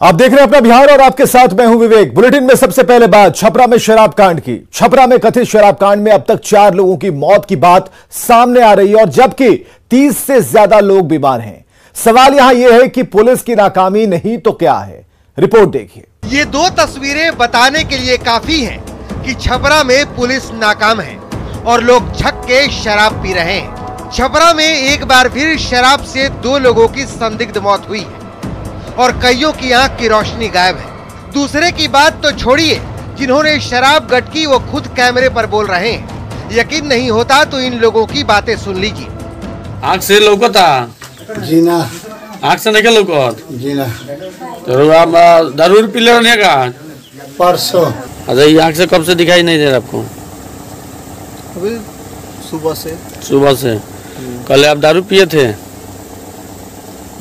आप देख रहे हैं अपना बिहार और आपके साथ मैं हूं विवेक। बुलेटिन में सबसे पहले बात छपरा में शराब कांड की। छपरा में कथित शराब कांड में अब तक 4 लोगों की मौत की बात सामने आ रही है और जबकि 30 से ज्यादा लोग बीमार हैं। सवाल यहां यह है कि पुलिस की नाकामी नहीं तो क्या है। रिपोर्ट देखिए। ये 2 तस्वीरें बताने के लिए काफी हैं कि छपरा में पुलिस नाकाम है और लोग छक के शराब पी रहे हैं। छपरा में एक बार फिर शराब से 2 लोगों की संदिग्ध मौत हुई है और कईयों की आंख की रोशनी गायब है। दूसरे की बात तो छोड़िए, जिन्होंने शराब गटकी वो खुद कैमरे पर बोल रहे हैं। यकीन नहीं होता तो इन लोगों की बातें सुन लीजिए। आँख से लौकता जी ना, आँख से नहीं लौकत जी ना। तो आप दारू पी ले रहे का परसों। अच्छा, ये आँख से कब से दिखाई नहीं दे रहा आपको? अभी सुबह से। कल आप दारू पिए थे?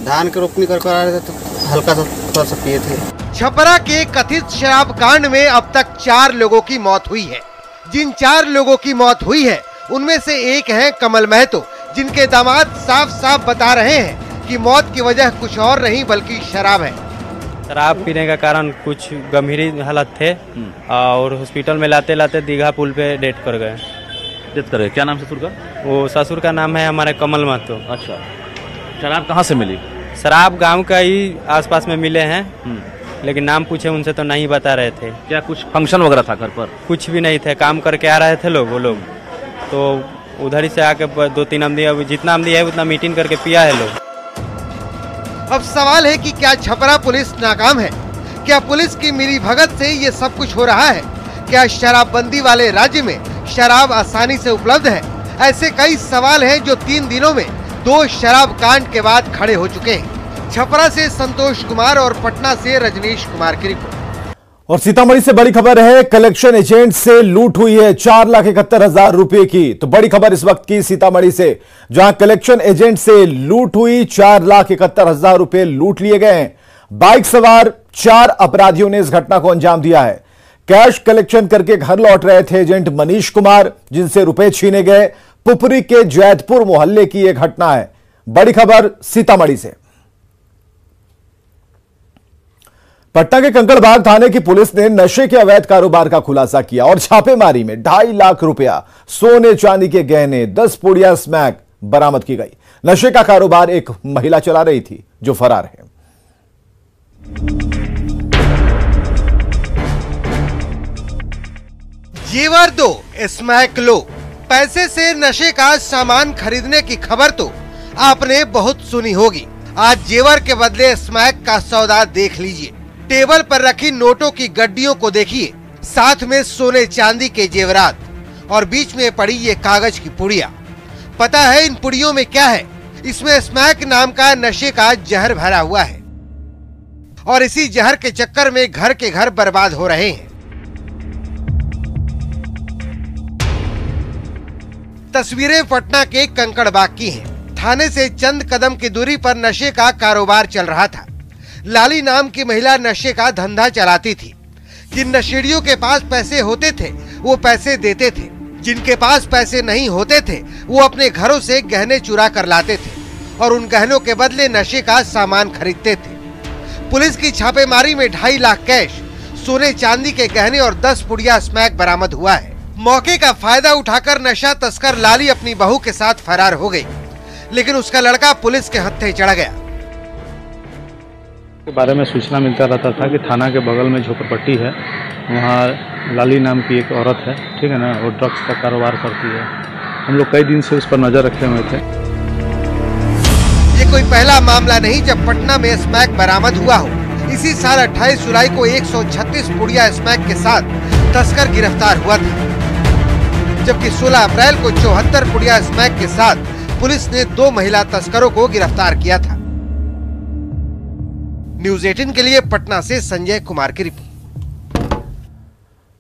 धान की रोपनी कर आ रहे थे तो हल्का सा थोड़ा सा पिए थे। छपरा के कथित शराब कांड में अब तक 4 लोगों की मौत हुई है। जिन 4 लोगों की मौत हुई है उनमें से एक है कमल महतो, जिनके दामाद साफ साफ बता रहे हैं कि मौत की वजह कुछ और नहीं बल्कि शराब है। शराब पीने का कारण कुछ गंभीर हालत थे और हॉस्पिटल में लाते लाते दीघा पुल पे डेथ कर गए। डेथ कर गए। क्या नाम ससुर का? वो ससुर का नाम है हमारे कमल महतो। अच्छा, शराब कहाँ से मिली? शराब गांव का ही आसपास में मिले हैं, लेकिन नाम पूछे उनसे तो नहीं बता रहे थे। क्या कुछ फंक्शन वगैरह था घर पर? कुछ भी नहीं थे, काम करके आ रहे थे वो लोग तो उधर ही से आके 2-3 आमदी, जितना आमदी है उतना मीटिंग करके पिया है लोग। अब सवाल है कि क्या छपरा पुलिस नाकाम है? क्या पुलिस की मिलीभगत से ये सब कुछ हो रहा है? क्या शराबबंदी वाले राज्य में शराब आसानी से उपलब्ध है? ऐसे कई सवाल हैं जो 3 दिनों में 2 शराब कांड के बाद खड़े हो चुके हैं। छपरा से संतोष कुमार और पटना से रजनीश कुमार की रिपोर्ट। और सीतामढ़ी से बड़ी खबर है, कलेक्शन एजेंट से लूट हुई है 4,71,000 रुपए की। तो बड़ी खबर इस वक्त की सीतामढ़ी से, जहां कलेक्शन एजेंट से लूट हुई, 4,71,000 रुपए लूट लिए गए हैं। बाइक सवार 4 अपराधियों ने इस घटना को अंजाम दिया है। कैश कलेक्शन करके घर लौट रहे थे एजेंट मनीष कुमार, जिनसे रुपए छीने गए। पुपरी के जैतपुर मोहल्ले की यह घटना है। बड़ी खबर सीतामढ़ी से। पटना के कंकड़बाग थाने की पुलिस ने नशे के अवैध कारोबार का खुलासा किया और छापेमारी में 2.5 लाख रुपया, सोने चांदी के गहने, 10 पुड़िया स्मैक बरामद की गई। नशे का कारोबार एक महिला चला रही थी जो फरार है। जेवर दो, स्मैक लो, पैसे से नशे का सामान खरीदने की खबर तो आपने बहुत सुनी होगी। आज जेवर के बदले स्मैक का सौदा देख लीजिए। टेबल पर रखी नोटों की गड्डियों को देखिए, साथ में सोने चांदी के जेवरात और बीच में पड़ी ये कागज की पुड़िया। पता है इन पुड़ियों में क्या है? इसमें स्मैक नाम का नशे का जहर भरा हुआ है और इसी जहर के चक्कर में घर के घर बर्बाद हो रहे हैं। तस्वीरें पटना के कंकड़बाग की हैं। थाने से चंद कदम की दूरी पर नशे का कारोबार चल रहा था। लाली नाम की महिला नशे का धंधा चलाती थी। जिन नशेड़ियों के पास पैसे होते थे वो पैसे देते थे, जिनके पास पैसे नहीं होते थे वो अपने घरों से गहने चुरा कर लाते थे और उन गहनों के बदले नशे का सामान खरीदते थे। पुलिस की छापेमारी में 2.5 लाख कैश, सोने चांदी के गहने और 10 पुड़िया स्मैक बरामद हुआ है। मौके का फायदा उठाकर नशा तस्कर लाली अपनी बहू के साथ फरार हो गई, लेकिन उसका लड़का पुलिस के हत्थे चढ़ गया। के बारे में सूचना मिलता रहता था कि थाना के बगल में झोपड़पट्टी है, वहाँ लाली नाम की एक औरत है, ठीक है ना, वो ड्रग्स का कारोबार करती है। हम लोग कई दिन से उस पर नजर रखे हुए थे। ये कोई पहला मामला नहीं जब पटना में स्मैक बरामद हुआ हो। इसी साल 28 जुलाई को 136 पुड़िया स्मैक के साथ तस्कर गिरफ्तार हुआ था, जबकि 16 अप्रैल को 74 पुड़िया स्मैक के साथ पुलिस ने 2 महिला तस्करों को गिरफ्तार किया था। न्यूज़ 18 के लिए पटना से संजय कुमार की रिपोर्ट।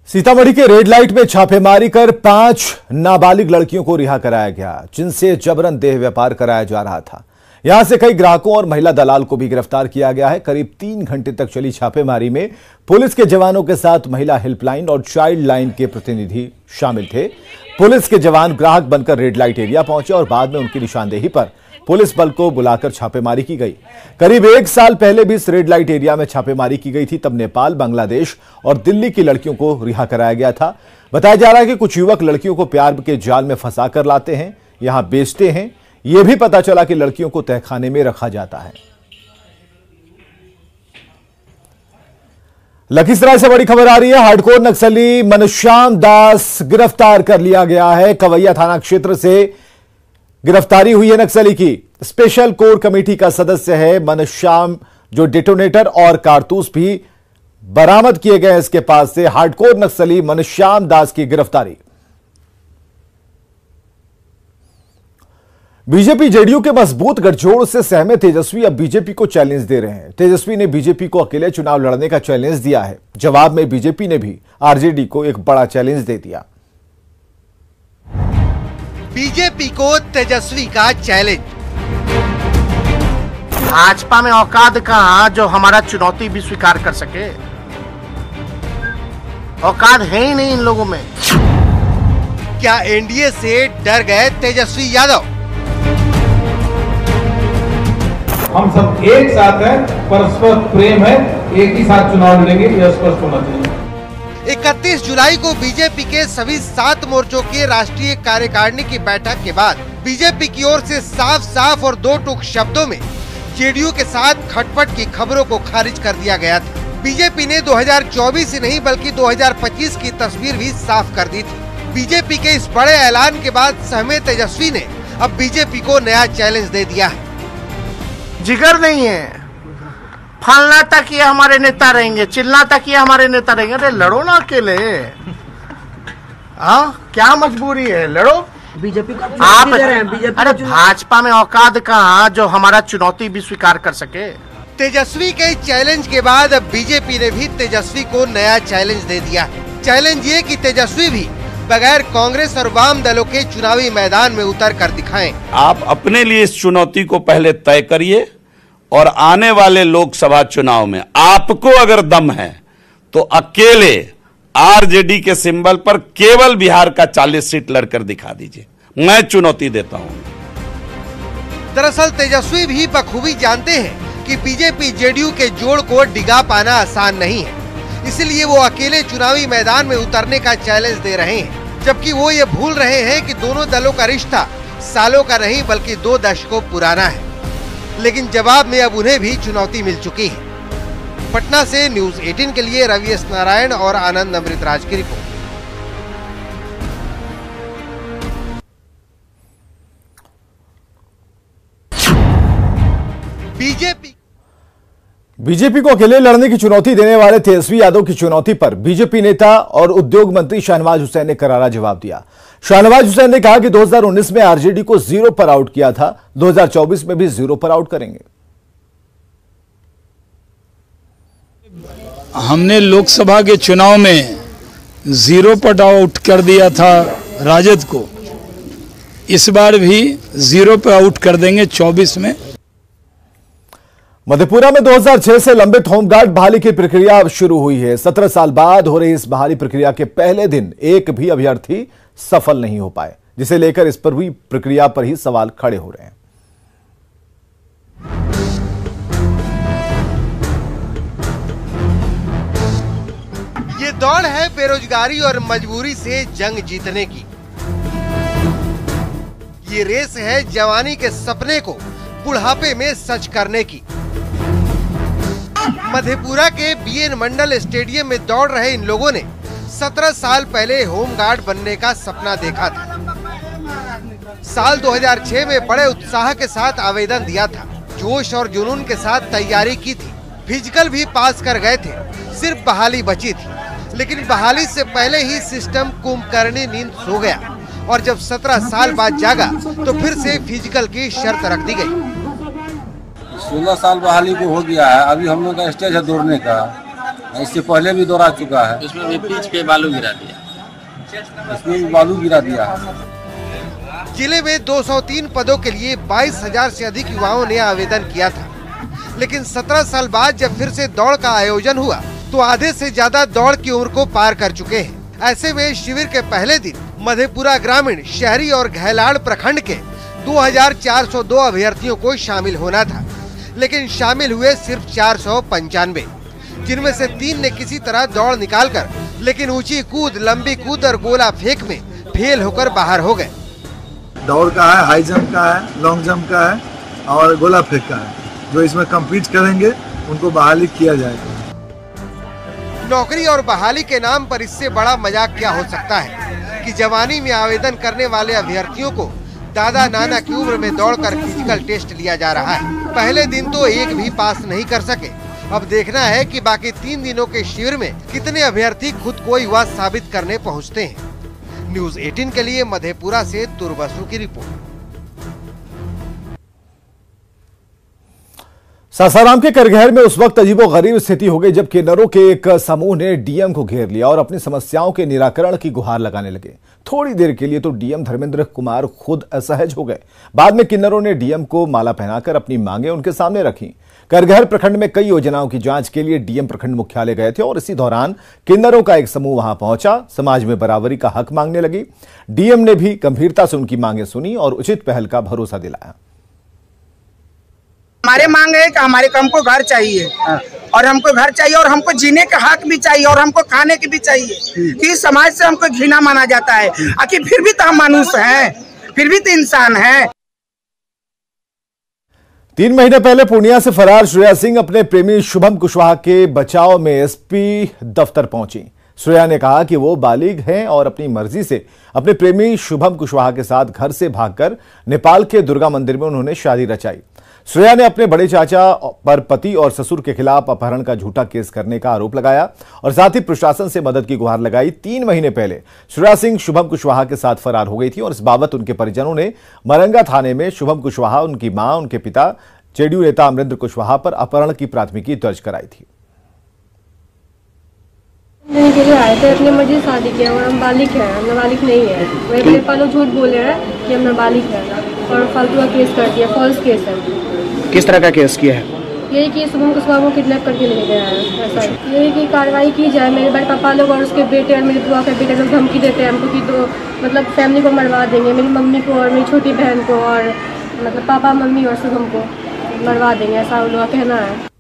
सीतामढ़ी के रेड लाइट में छापेमारी कर 5 नाबालिग लड़कियों को रिहा कराया गया, जिनसे जबरन देह व्यापार कराया जा रहा था। यहां से कई ग्राहकों और महिला दलाल को भी गिरफ्तार किया गया है। करीब 3 घंटे तक चली छापेमारी में पुलिस के जवानों के साथ महिला हेल्पलाइन और चाइल्ड लाइन के प्रतिनिधि शामिल थे। पुलिस के जवान ग्राहक बनकर रेड लाइट एरिया पहुंचे और बाद में उनकी निशानदेही पर पुलिस बल को बुलाकर छापेमारी की गई। करीब 1 साल पहले भी इस रेड लाइट एरिया में छापेमारी की गई थी। तब नेपाल, बांग्लादेश और दिल्ली की लड़कियों को रिहा कराया गया था। बताया जा रहा है कि कुछ युवक लड़कियों को प्यार के जाल में फंसा कर लाते हैं, यहां बेचते हैं। यह भी पता चला कि लड़कियों को तहखाने में रखा जाता है। लखीसराय से बड़ी खबर आ रही है। हार्डकोर नक्सली मनश्याम दास गिरफ्तार कर लिया गया है। कवैया थाना क्षेत्र से गिरफ्तारी हुई है नक्सली की। स्पेशल कोर कमेटी का सदस्य है मनश्याम, जो डेटोनेटर और कारतूस भी बरामद किए गए इसके पास से। हार्डकोर नक्सली मनश्याम दास की गिरफ्तारी। बीजेपी जेडीयू के मजबूत गठजोड़ से सहमे तेजस्वी अब बीजेपी को चैलेंज दे रहे हैं। तेजस्वी ने बीजेपी को अकेले चुनाव लड़ने का चैलेंज दिया है। जवाब में बीजेपी ने भी आरजेडी को एक बड़ा चैलेंज दे दिया। बीजेपी को तेजस्वी का चैलेंज। भाजपा में औकात कहां जो हमारा चुनौती भी स्वीकार कर सके। औकात है ही नहीं इन लोगों में। क्या एनडीए से डर गए तेजस्वी यादव? हम सब एक साथ हैं, परस्पर प्रेम है, एक ही साथ चुनाव लड़ेंगे, यह स्पष्ट होना चाहिए। 31 जुलाई को बीजेपी के सभी 7 मोर्चों के राष्ट्रीय कार्यकारिणी की बैठक के बाद बीजेपी की ओर से साफ साफ और 2 टूक शब्दों में जेडीयू के साथ खटपट की खबरों को खारिज कर दिया गया था। बीजेपी ने 2024 ही नहीं बल्कि 2025 की तस्वीर भी साफ कर दी थी। बीजेपी के इस बड़े ऐलान के बाद सहमे तेजस्वी ने अब बीजेपी को नया चैलेंज दे दिया है। जिगर नहीं है, फलना तक ये हमारे नेता रहेंगे, चिल्ला तक ये हमारे नेता रहेंगे। अरे लड़ो ना अकेले, हाँ क्या मजबूरी है, लड़ो। बीजेपी को आप अरे भाजपा में औकात कहां जो हमारा चुनौती भी स्वीकार कर सके। तेजस्वी के चैलेंज के बाद अब बीजेपी ने भी तेजस्वी को नया चैलेंज दे दिया। चैलेंज ये कि तेजस्वी भी बगैर कांग्रेस और वाम दलों के चुनावी मैदान में उतर कर दिखाएं। आप अपने लिए इस चुनौती को पहले तय करिए और आने वाले लोकसभा चुनाव में आपको अगर दम है तो अकेले आरजेडी के सिंबल पर केवल बिहार का 40 सीट लड़कर दिखा दीजिए। मैं चुनौती देता हूं। दरअसल तेजस्वी भी बखूबी जानते हैं कि बीजेपी जेडीयू के जोड़ को डिगा पाना आसान नहीं है, इसलिए वो अकेले चुनावी मैदान में उतरने का चैलेंज दे रहे हैं। जबकि वो ये भूल रहे हैं कि दोनों दलों का रिश्ता सालों का नहीं बल्कि 2 दशकों पुराना है। लेकिन जवाब में अब उन्हें भी चुनौती मिल चुकी है। पटना से न्यूज़ 18 के लिए रवि एस नारायण और आनंद अमृतराज की रिपोर्ट। बीजेपी को अकेले लड़ने की चुनौती देने वाले तेजस्वी यादव की चुनौती पर बीजेपी नेता और उद्योग मंत्री शाहनवाज हुसैन ने करारा जवाब दिया। शाहनवाज हुसैन ने कहा कि 2019 में आरजेडी को 0 पर आउट किया था, 2024 में भी 0 पर आउट करेंगे। हमने लोकसभा के चुनाव में 0 पर आउट कर दिया था राजद को, इस बार भी 0 पर आउट कर देंगे 24 में। मधेपुरा में 2006 से लंबित होमगार्ड बहाली की प्रक्रिया अब शुरू हुई है। 17 साल बाद हो रही इस बहाली प्रक्रिया के पहले दिन एक भी अभ्यर्थी सफल नहीं हो पाए, जिसे लेकर इस पर भी प्रक्रिया पर ही सवाल खड़े हो रहे हैं। ये दौड़ है बेरोजगारी और मजबूरी से जंग जीतने की। ये रेस है जवानी के सपने को बुढ़ापे में सच करने की। मधेपुरा के बीएन मंडल स्टेडियम में दौड़ रहे इन लोगों ने 17 साल पहले होमगार्ड बनने का सपना देखा था। साल 2006 में बड़े उत्साह के साथ आवेदन दिया था, जोश और जुनून के साथ तैयारी की थी, फिजिकल भी पास कर गए थे, सिर्फ बहाली बची थी। लेकिन बहाली से पहले ही सिस्टम कुंभकर्णी नींद सो गया और जब 17 साल बाद जागा तो फिर से फिजिकल की शर्त रख दी गई। 16 साल बहाली को हो गया है, अभी हम लोग का स्टेज है दौड़ने का, इससे पहले भी दौड़ा चुका है। इसमें भी पिच पे बालू गिरा दिया, इसमें भी बालू गिरा दिया है। जिले में 203 पदों के लिए 22,000 से अधिक युवाओं ने आवेदन किया था, लेकिन 17 साल बाद जब फिर से दौड़ का आयोजन हुआ तो आधे से ज्यादा दौड़ की उम्र को पार कर चुके हैं। ऐसे में शिविर के पहले दिन मधेपुरा ग्रामीण, शहरी और घैलाड़ प्रखंड के 2402 अभ्यर्थियों को शामिल होना था, लेकिन शामिल हुए सिर्फ 495, जिनमें से 3 ने किसी तरह दौड़ निकालकर, लेकिन ऊंची कूद, लंबी कूद और गोला फेंक में फेल होकर बाहर हो गए। दौड़ का है, हाई जंप का है, लॉन्ग जंप का है और गोला फेंक का है। जो इसमें कम्पीट करेंगे उनको बहाली किया जाएगा। नौकरी और बहाली के नाम पर इससे बड़ा मजाक क्या हो सकता है कि जवानी में आवेदन करने वाले अभ्यर्थियों को दादा नाना की उम्र में दौड़कर फिजिकल टेस्ट लिया जा रहा है। पहले दिन तो एक भी पास नहीं कर सके। अब देखना है कि बाकी 3 दिनों के शिविर में कितने अभ्यर्थी खुद को युवा साबित करने पहुंचते हैं। न्यूज़ 18 के लिए मधेपुरा से तुरबसु की रिपोर्ट। सासाराम के करगहर में उस वक्त अजीबोगरीब स्थिति हो गई जब किन्नरों के एक समूह ने डीएम को घेर लिया और अपनी समस्याओं के निराकरण की गुहार लगाने लगे। थोड़ी देर के लिए तो डीएम धर्मेंद्र कुमार खुद असहज हो गए। बाद में किन्नरों ने डीएम को माला पहनाकर अपनी मांगे उनके सामने रखी। करगहर प्रखंड में कई योजनाओं की जांच के लिए डीएम प्रखंड मुख्यालय गए थे और इसी दौरान किन्नरों का एक समूह वहां पहुंचा, समाज में बराबरी का हक मांगने लगी। डीएम ने भी गंभीरता से उनकी मांगे सुनी और उचित पहल का भरोसा दिलाया। हमारे मांग है कि हमारे को हमको घर चाहिए और हमको घर चाहिए और हमको जीने का हक भी चाहिए और हमको खाने की भी चाहिए कि समाज से हमको घृणा माना जाता है। आखिर फिर भी तो हम मनुष्य हैं, फिर भी तो इंसान हैं। 3 महीने पहले पूर्णिया से फरार श्रेया सिंह अपने प्रेमी शुभम कुशवाहा के बचाव में एसपी दफ्तर पहुंची। श्रेया ने कहा कि वो बालिग हैं और अपनी मर्जी से अपने प्रेमी शुभम कुशवाहा के साथ घर से भागकर नेपाल के दुर्गा मंदिर में उन्होंने शादी रचाई। श्रेया ने अपने बड़े चाचा पर पति और ससुर के खिलाफ अपहरण का झूठा केस करने का आरोप लगाया और साथ ही प्रशासन से मदद की गुहार लगाई। 3 महीने पहले श्रेया सिंह शुभम कुशवाहा के साथ फरार हो गई थी और इस बाबत उनके परिजनों ने मरंगा थाने में शुभम कुशवाहा, उनकी मां, उनके पिता जेडीयू नेता अमरेंद्र कुशवाहा पर अपहरण की प्राथमिकी दर्ज कराई थी। के लिए आए थे, अपनी मर्जी शादी किया और हम बालिग हैं, हम नाबालिग नहीं है। वही मेरे लोग झूठ बोल रहे हैं कि हम नाबालिग हैं और फालतू का केस कर दिया, फॉल्स केस है। किस तरह का केस किया है? यही कि शुभम कुशवाहा को किडनैप करके ले गया है। ऐसा यही कि कार्रवाई की जाए। मेरे बड़े पापा लोग और उसके बेटे और मेरी बुआ के बेटे लोग धमकी देते हैं हमको कि तो मतलब फैमिली को मरवा देंगे, मेरी मम्मी को और मेरी छोटी बहन को और मतलब पापा मम्मी और शुभम को मरवा देंगे, ऐसा उन लोगों का कहना है।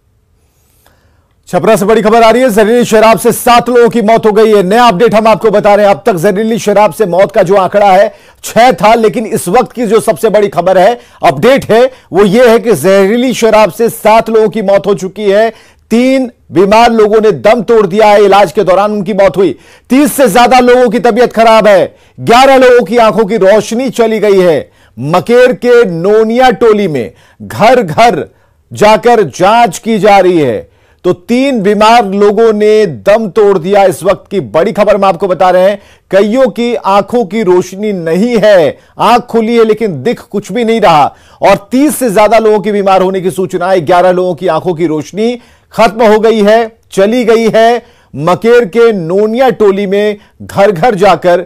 छपरा से बड़ी खबर आ रही है। जहरीली शराब से 7 लोगों की मौत हो गई है। नया अपडेट हम आपको बता रहे हैं। अब तक जहरीली शराब से मौत का जो आंकड़ा है 6 था, लेकिन इस वक्त की जो सबसे बड़ी खबर है, अपडेट है, वो ये है कि जहरीली शराब से 7 लोगों की मौत हो चुकी है। 3 बीमार लोगों ने दम तोड़ दिया है। इलाज के दौरान उनकी मौत हुई। 30 से ज्यादा लोगों की तबीयत खराब है। 11 लोगों की आंखों की रोशनी चली गई है। मकेर के नोनिया टोली में घर घर जाकर जांच की जा रही है। तो 3 बीमार लोगों ने दम तोड़ दिया। इस वक्त की बड़ी खबर हम आपको बता रहे हैं। कईयों की आंखों की रोशनी नहीं है, आंख खुली है लेकिन दिख कुछ भी नहीं रहा। और 30 से ज्यादा लोगों की बीमार होने की सूचना है। 11 लोगों की आंखों की रोशनी खत्म हो गई है, चली गई है। मकेर के नोनिया टोली में घर घर जाकर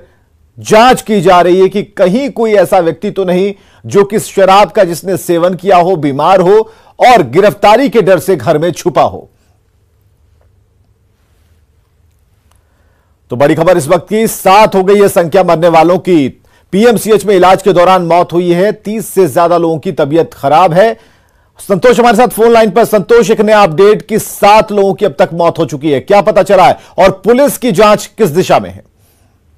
जांच की जा रही है कि कहीं कोई ऐसा व्यक्ति तो नहीं जो कि शराब का जिसने सेवन किया हो, बीमार हो और गिरफ्तारी के डर से घर में छुपा हो। तो बड़ी खबर इस वक्त की, 7 हो गई है संख्या मरने वालों की। पीएमसीएच में इलाज के दौरान मौत हुई है। 30 से ज्यादा लोगों की तबीयत खराब है। संतोष हमारे साथ फोन लाइन पर। संतोष, एक नया अपडेट कि 7 लोगों की अब तक मौत हो चुकी है, क्या पता चला है और पुलिस की जांच किस दिशा में है?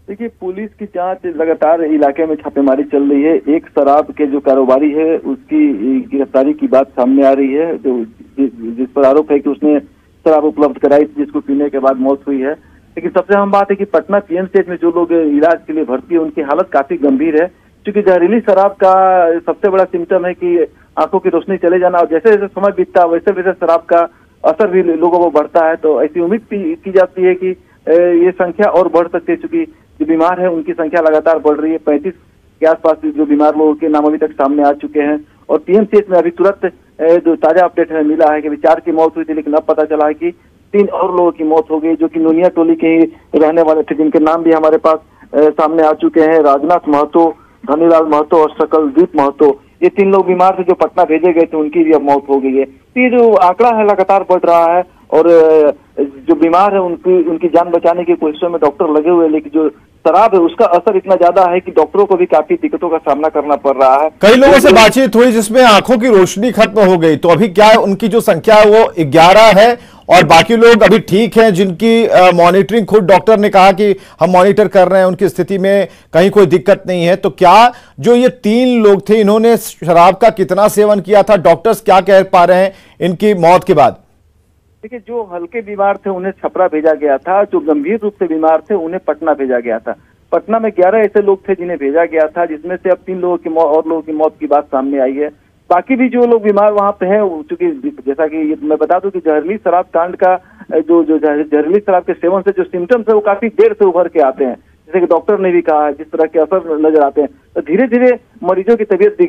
देखिए, पुलिस की जांच लगातार इलाके में छापेमारी चल रही है। एक शराब के जो कारोबारी है उसकी गिरफ्तारी की बात सामने आ रही है, जो जिस पर आरोप है कि उसने शराब उपलब्ध कराई थी जिसको पीने के बाद मौत हुई है। लेकिन सबसे अहम बात है कि पटना पीएमसीएच में जो लोग इलाज के लिए भर्ती है उनकी हालत काफी गंभीर है, क्योंकि जहरीली शराब का सबसे बड़ा सिम्टम है कि आंखों की रोशनी चले जाना, और जैसे जैसे समय बीतता है वैसे वैसे शराब का असर भी लोगों को बढ़ता है। तो ऐसी उम्मीद की जाती है कि ये संख्या और बढ़ सकती है, क्योंकि जो बीमार है उनकी संख्या लगातार बढ़ रही है। 35 के आसपास जो बीमार लोगों के नाम अभी तक सामने आ चुके हैं। और पीएमसीएच में अभी तुरंत जो ताजा अपडेट है मिला है कि 4 की मौत हुई थी, लेकिन अब पता चला है कि 3 और लोगों की मौत हो गई, जो कि नोनिया टोली के ही रहने वाले थे, जिनके नाम भी हमारे पास सामने आ चुके हैं। राजनाथ महतो, धनीलाल महतो और सकलदीप महतो, ये 3 लोग बीमार थे जो पटना भेजे गए थे, उनकी भी अब मौत हो गई है। तो ये जो आंकड़ा है लगातार बढ़ रहा है और जो बीमार है उनकी जान बचाने की कोशिशों में डॉक्टर लगे हुए हैं, लेकिन जो शराब है उसका असर इतना ज्यादा है कि डॉक्टरों को भी काफी दिक्कतों का सामना करना पड़ रहा है। कई लोगों से बातचीत हुई जिसमें आंखों की रोशनी खत्म हो गई, तो अभी क्या है, उनकी जो संख्या है वो 11 है और बाकी लोग अभी ठीक हैं, जिनकी मॉनिटरिंग खुद डॉक्टर ने कहा कि हम मॉनिटर कर रहे हैं, उनकी स्थिति में कहीं कोई दिक्कत नहीं है। तो क्या जो ये 3 लोग थे, इन्होंने शराब का कितना सेवन किया था, डॉक्टर्स क्या कह पा रहे हैं इनकी मौत के बाद? देखिए, जो हल्के बीमार थे उन्हें छपरा भेजा गया था, जो गंभीर रूप से बीमार थे उन्हें पटना भेजा गया था। पटना में 11 ऐसे लोग थे जिन्हें भेजा गया था, जिसमें से अब 3 लोगों की और लोगों की मौत की बात सामने आई है। बाकी भी जो लोग बीमार वहां पे हैं, चूंकि जैसा कि मैं बता दूं कि जहरीली शराब कांड का जो जहरीली शराब के सेवन से जो सिम्टम्स है वो काफी देर से उभर के आते हैं, जैसे कि डॉक्टर ने भी कहा है, जिस तरह के असर नजर आते हैं। तो धीरे धीरे मरीजों की तबीयत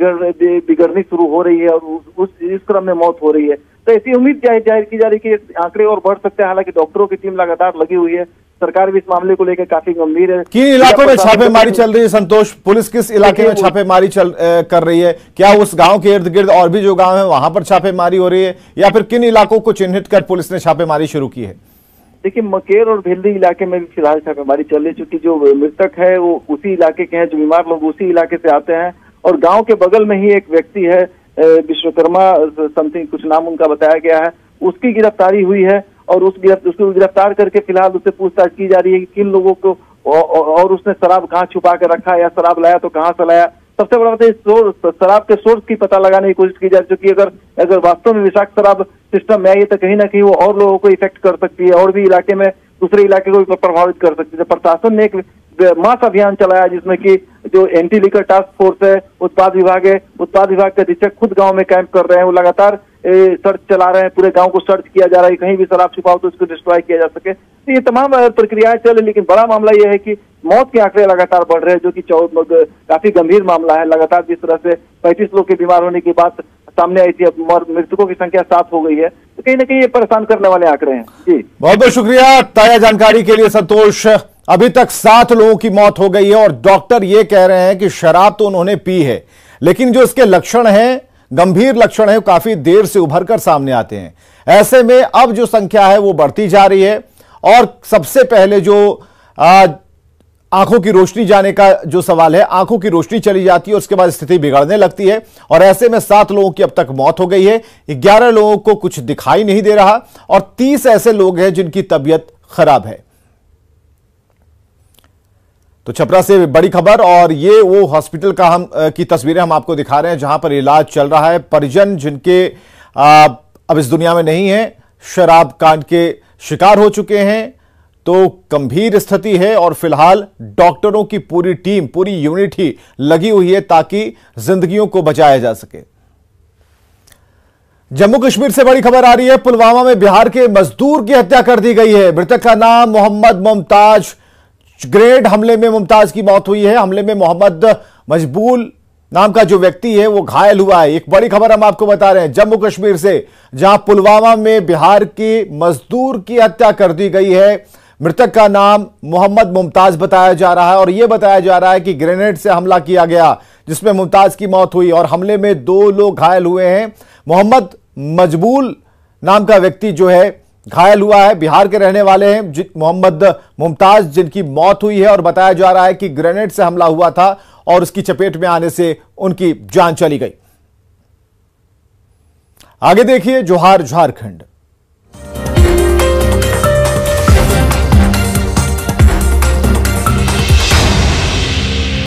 बिगड़नी शुरू हो रही है और इस क्रम में मौत हो रही है। तो ऐसी उम्मीद जाहिर की जा रही है कि आंकड़े और बढ़ सकते हैं। हालांकि डॉक्टरों की टीम लगातार लगी हुई है, सरकार भी इस मामले को लेकर काफी गंभीर है। किन इलाकों में छापेमारी चल रही है संतोष? पुलिस किस इलाके में छापेमारी कर रही है? क्या उस गांव के इर्द गिर्द और भी जो गांव है वहां पर छापेमारी हो रही है, या फिर किन इलाकों को चिन्हित कर पुलिस ने छापेमारी शुरू की है? देखिए, मकेर और भेल्दी इलाके में भी फिलहाल छापेमारी चल रही, चूंकि जो मृतक है वो उसी इलाके के हैं, जो बीमार लोग उसी इलाके से आते हैं। और गांव के बगल में ही एक व्यक्ति है, विश्वकर्मा समथिंग कुछ नाम उनका बताया गया है, उसकी गिरफ्तारी हुई है और उसको गिरफ्तार करके फिलहाल उससे पूछताछ की जा रही है कि किन लोगों को और उसने शराब कहाँ छुपा कर रखा है, या शराब लाया तो कहाँ से लाया। सबसे बड़ा बात है शराब के सोर्स की पता लगाने की कोशिश की जा रही है, क्योंकि अगर वास्तव में विषाक्त शराब सिस्टम में आई है तो कहीं ना कहीं वो और लोगों को इफेक्ट कर सकती है और भी इलाके में दूसरे इलाके को भी प्रभावित कर सकती है। प्रशासन ने एक मास अभियान चलाया जिसमें कि जो एंटी लिकर टास्क फोर्स है, उत्पाद विभाग के अधीक्षक खुद गांव में कैंप कर रहे हैं, वो लगातार सर्च चला रहे हैं, पूरे गांव को सर्च किया जा रहा है, कहीं भी शराब छुपाओ तो उसको डिस्ट्रॉय किया जा सके। तो ये तमाम प्रक्रियाएं चल रही, लेकिन बड़ा मामला यह है कि मौत के आंकड़े लगातार बढ़ रहे हैं, जो कि काफी गंभीर मामला है। लगातार जिस तरह से 35 लोग के बीमार होने की बात सामने आई थी, अब मृतकों की संख्या 7 हो गई है, तो कहीं ना कहीं ये परेशान करने वाले आंकड़े हैं। जी, बहुत बहुत शुक्रिया ताजा जानकारी के लिए संतोष। अभी तक 7 लोगों की मौत हो गई है और डॉक्टर ये कह रहे हैं कि शराब तो उन्होंने पी है, लेकिन जो इसके लक्षण हैं, गंभीर लक्षण है, काफी देर से उभर कर सामने आते हैं। ऐसे में अब जो संख्या है वो बढ़ती जा रही है और सबसे पहले जो आंखों की रोशनी जाने का जो सवाल है, आंखों की रोशनी चली जाती है, उसके बाद स्थिति बिगड़ने लगती है और ऐसे में 7 लोगों की अब तक मौत हो गई है। 11 लोगों को कुछ दिखाई नहीं दे रहा और 30 ऐसे लोग हैं जिनकी तबीयत खराब है। तो छपरा से बड़ी खबर, और ये वो हॉस्पिटल का की तस्वीरें हम आपको दिखा रहे हैं जहां पर इलाज चल रहा है। परिजन जिनके अब इस दुनिया में नहीं है, शराब कांड के शिकार हो चुके हैं, तो गंभीर स्थिति है और फिलहाल डॉक्टरों की पूरी टीम, पूरी यूनिट ही लगी हुई है ताकि जिंदगियों को बचाया जा सके। जम्मू कश्मीर से बड़ी खबर आ रही है। पुलवामा में बिहार के मजदूर की हत्या कर दी गई है। मृतक का नाम मोहम्मद मुमताज, ग्रेनेड हमले में मुमताज की मौत हुई है। हमले में मोहम्मद मजबूल नाम का जो व्यक्ति है वो घायल हुआ है। एक बड़ी खबर हम आपको बता रहे हैं जम्मू कश्मीर से, जहां पुलवामा में बिहार के मजदूर की हत्या कर दी गई है। मृतक का नाम मोहम्मद मुमताज बताया जा रहा है और यह बताया जा रहा है कि ग्रेनेड से हमला किया गया जिसमें मुमताज की मौत हुई और हमले में 2 लोग घायल हुए हैं। मोहम्मद मजबूल नाम का व्यक्ति जो है घायल हुआ है, बिहार के रहने वाले हैं मोहम्मद मुमताज, जिनकी मौत हुई है और बताया जा रहा है कि ग्रेनेड से हमला हुआ था और उसकी चपेट में आने से उनकी जान चली गई। आगे देखिए जोहार झारखंड।